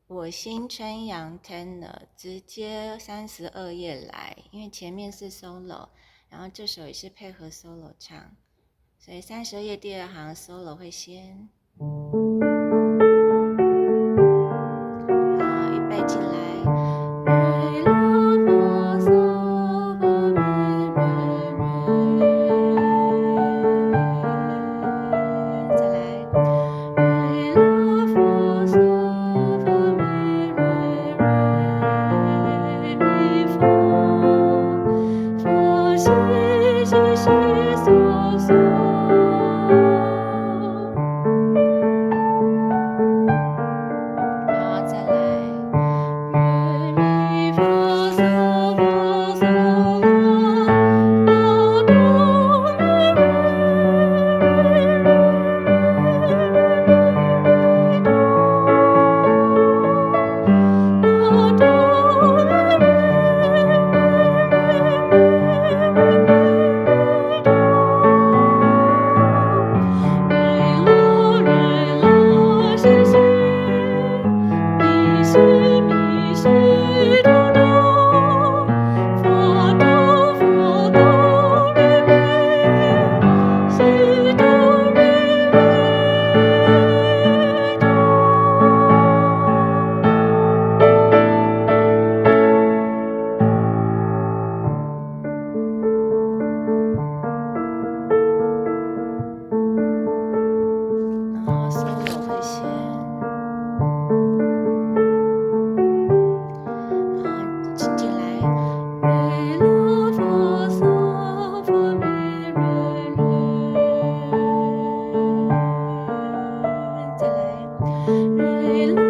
我心春阳 tenor 直接32页来，因为前面是 solo，然后这首也是配合 solo 唱，所以32页第二行 solo 会先。好，预备进来。再来。好，再来。然后 solo 会先，然后进来。再来。